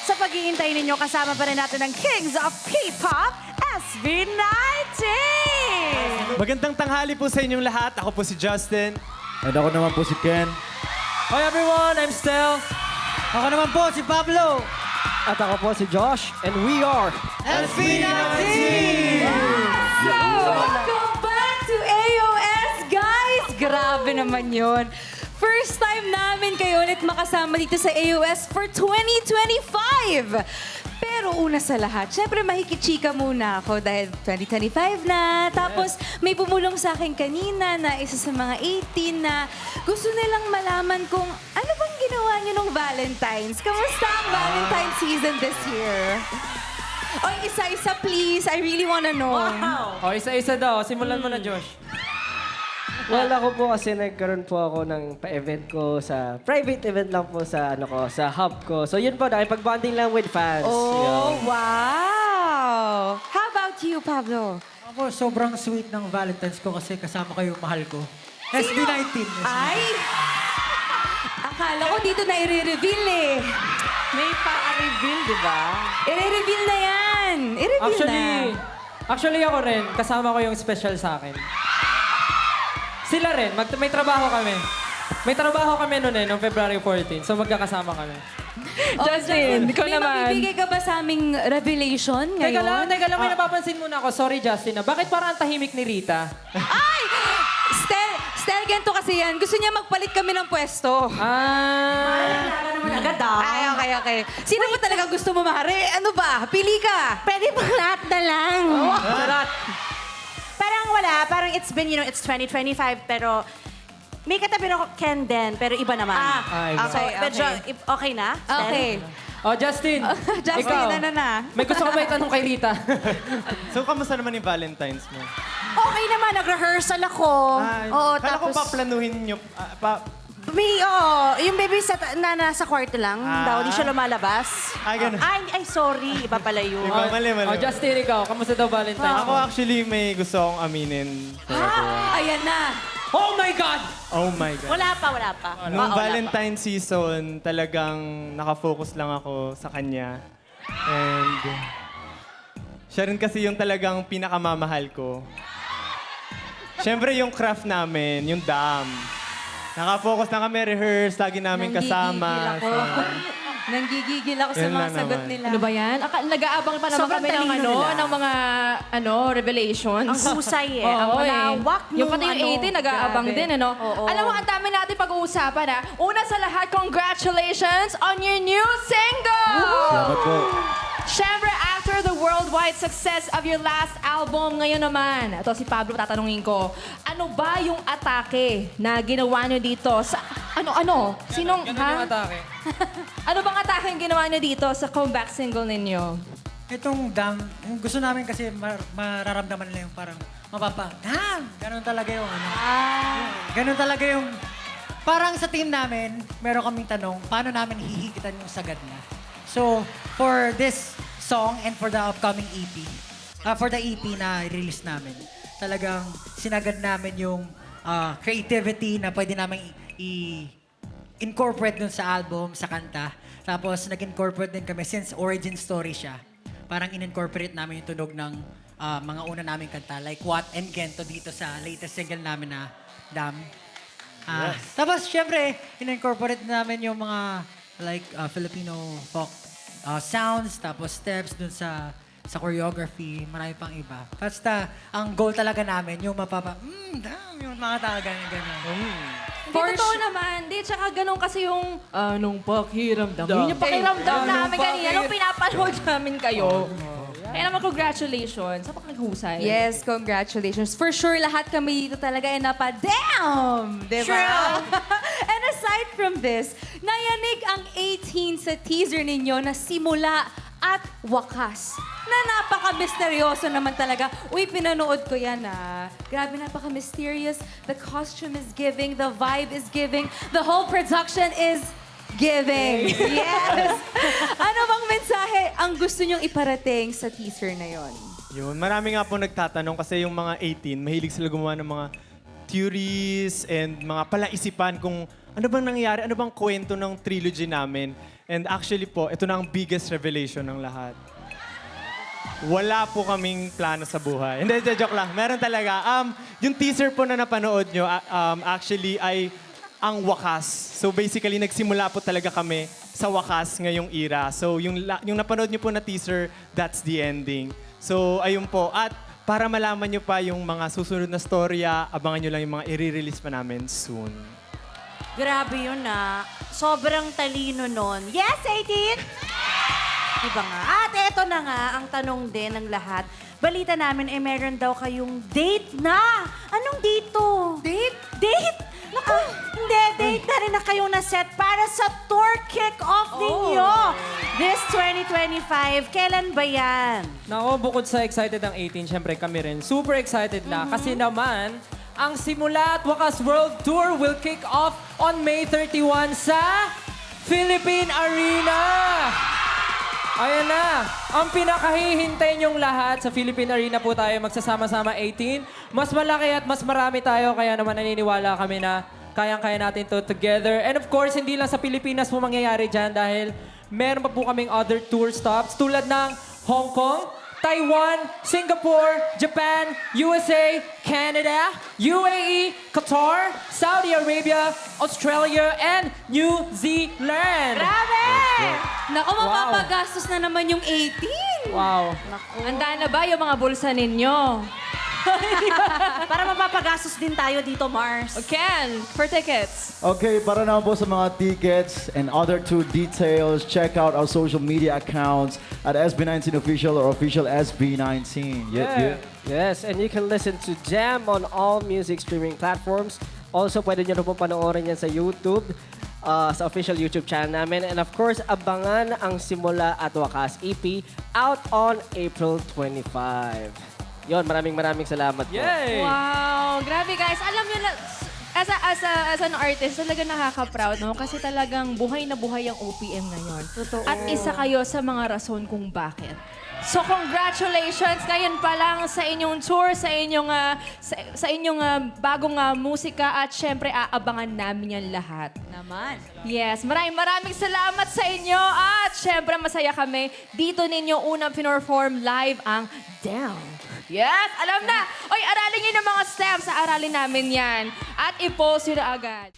Sa pag-iintay ninyo, kasama pa rin natin ang Kings of K-Pop, SB19! Magandang tanghali po sa inyong lahat. Ako po si Justin. And ako naman po si Ken. Hi everyone, I'm Stel. Ako naman po, si Pablo. At ako po si Josh. And we are SB19! Welcome back to AOS, guys! Grabe naman yun. First time namin kayo ulit makasama dito sa AOS for 2025. Pero una sa lahat, syempre mahikichika muna ako dahil 2025 na. Tapos may bumulong sa akin kanina na isa sa mga 18 na gusto nilang malaman kung ano bang ginawa niyo nung Valentine's. Kamusta ang Valentine's season this year? Oy, isa-isa please. I really wanna know. O, isa-isa daw. Simulan mo na, Josh. Well, ako po kasi nagkaroon po ako ng pa-event ko sa private event lang po sa sa hub ko. So yun po, nakipag-bonding lang with fans. Oh, wow! How about you, Pablo? Ako, sobrang sweet ng Valentine's ko kasi kasama kayo, mahal ko. SB19. Ay! Akala ko dito na i-reveal eh. May pa-reveal, di ba? I-reveal na yan. I-reveal na. Actually ako rin, kasama ko yung special sa akin. Sila rin, may trabaho kami. May trabaho kami noon noong February 14. So magkakasama kami. Justin, may mabibigay ka ba sa aming revelation ngayon? Teka lang, may napapansin muna ako. Sorry, Justin. Bakit parang ang tahimik ni Rita? Ay! Stel, ganito kasi yan. Gusto niya magpalit kami ng pwesto. Agad Ay, okay. Sino ba talaga gusto mo, Mare? Ano ba? Pili ka. Pwede bang lahat na lang? Parang wala. Parang it's been, it's 2025, pero may katabi ako Ken din, pero iba naman. Ay, So, okay. medyo, okay na? Stel? Okay. Oh, Justin. Justin, ikaw. ano na? May gusto ko ba itanong kay Rita? So, kamusta naman yung Valentine's mo? Okay naman, nag-rehearsal ako. Oo, kala ko tapos... paplanuhin nyo. yung baby na nasa kwarto lang daw, di siya lumalabas. Ganun. Ay, sorry, iba pala yun. Iba, mali. Oh, Justin, ikaw. Kamusta daw Valentine's? Ako actually may gusto akong aminin. Ayan na. Oh my God! Oh my God. Wala pa. Nung Wala Valentine season, talagang nakafocus lang ako sa kanya. And siya rin kasi yung talagang pinakamamahal ko. Siyempre yung craft namin, yung dam. Nakafocus na kami, rehearse, lagi namin kasama. Nanggigigil ako sa Yun mga lang sagot naman. nila. Ano ba yan? Nag-aabang pa naman Sobrang kami ng, talino nila. ng mga revelations. Ang husay eh. Ang Oo, malawak Yung nung pati yung 18, nag-aabang grabe. din, ano? Oo. Alam mo, ang dami natin pag-uusapan, ha? Una sa lahat, congratulations on your new single! Salamat po. Siyempre, after the worldwide success of your last album, ngayon naman, ito si Pablo, tatanungin ko, ano ba yung atake na ginawa nyo dito? Sa, ano? Sinong, Ganun yung atake. Ano bang atake yung ginawa nyo dito sa comeback single ninyo? Itong dam, yung gusto namin kasi mararamdaman nila yung parang dam! Ganun talaga yung ano. Ganun talaga yung, parang sa team namin, meron kaming tanong, paano namin hihigitan yung sagad niya? So, for this song and for the upcoming EP, for the EP na release namin, talagang sinagad namin yung creativity na pwede namin incorporate dun sa album, sa kanta. Tapos, nag-incorporate din kami since origin story siya. Parang in-incorporate namin yung tunog ng mga una naming kanta, like What and Gento dito sa latest single namin na Dam. Tapos, syempre, in-incorporate namin yung mga like Filipino folk sounds, tapos steps dun sa choreography, marami pang iba. Basta, ang goal talaga namin, yung damn, yung mga tao gano'n. Hindi, totoo naman. Hindi, tsaka ganun kasi yung anong pakiramdam. Yun yung pakiramdam namin kanina nung pinapanood namin kayo. Kaya naman, congratulations. Sa pakighusay. Yes, congratulations. For sure, lahat kami dito talaga ay napa-damn! Diba? And aside from this, nayanig ang 18 sa teaser ninyo na simula at wakas. Na napaka-misteryoso naman talaga. Uy, pinanood ko yan Grabe, napaka-mysterious. The costume is giving, the vibe is giving, the whole production is giving. Yes! Ano bang mensahe ang gusto nyong iparating sa teaser na yon? Yun, marami nga po nagtatanong kasi yung mga 18, mahilig sila gumawa ng mga theories and mga palaisipan kung ano bang nangyayari, ano bang kwento ng trilogy namin. And actually po, ito na ang biggest revelation ng lahat. Wala po kaming plano sa buhay. Hindi, joke lang. Meron talaga. Yung teaser po na napanood nyo, actually ay ang wakas. So basically, nagsimula po talaga kami sa wakas ngayong era. So yung napanood nyo po na teaser, that's the ending. So ayun po. At para malaman nyo pa yung mga susunod na storya, abangan nyo lang yung mga i-release pa namin soon. Grabe yun na. Sobrang talino nun. Yes, 18? Diba nga? At eto na nga, ang tanong din ng lahat. Balita namin, meron daw kayong date na. Anong date to? Date? Date? Naku, hindi. Date na rin na kayong naset para sa tour kick-off ninyo. This 2025. Kailan ba yan? Nako, bukod sa excited ang 18, syempre kami rin. Super excited na. Kasi naman, ang Simula at Wakas World Tour will kick off on May 31 sa Philippine Arena. Ayan na. Ang pinakahihintay niyong lahat sa Philippine Arena po tayo magsasama-sama 18. Mas malaki at mas marami tayo, kaya naman naniniwala kami na kayang-kaya natin to together. And of course, hindi lang sa Pilipinas po mangyayari dyan dahil meron pa po kaming other tour stops tulad ng Hong Kong, Taiwan, Singapore, Japan, USA, Canada, UAE, Qatar, Saudi Arabia, Australia, and New Zealand. Grabe! Naku, mapapagastos na naman yung 18. Wow. Handa na ba yung mga bulsa ninyo? Para mapapagastos din tayo dito, Mars. Ken, for tickets. Okay, para naman po sa mga tickets and other tour details, check out our social media accounts at SB19 Official or Official SB19. Yeah. Yes, and you can listen to Jam on all music streaming platforms. Also, pwede nyo na po panoorin yan sa YouTube, sa official YouTube channel namin. And of course, abangan ang Simula at Wakas EP out on April 25. Yon, maraming salamat po. Yay! Wow, grabe guys. Alam niyo na, as an artist, talaga nakaka-proud, no? Kasi talagang buhay na buhay ang OPM ngayon. Totoo. At isa kayo sa mga rason kung bakit. So congratulations ngayon pa lang sa inyong tour, sa inyong bagong musika at syempre aabangan namin yan lahat. Naman. Yes, maraming salamat sa inyo at syempre masaya kami. Dito ninyo unang pinorform live ang Down. Yes, alam na. Oy, aralin niyo ng mga steps. Aralin namin yan. At i-post yun na agad.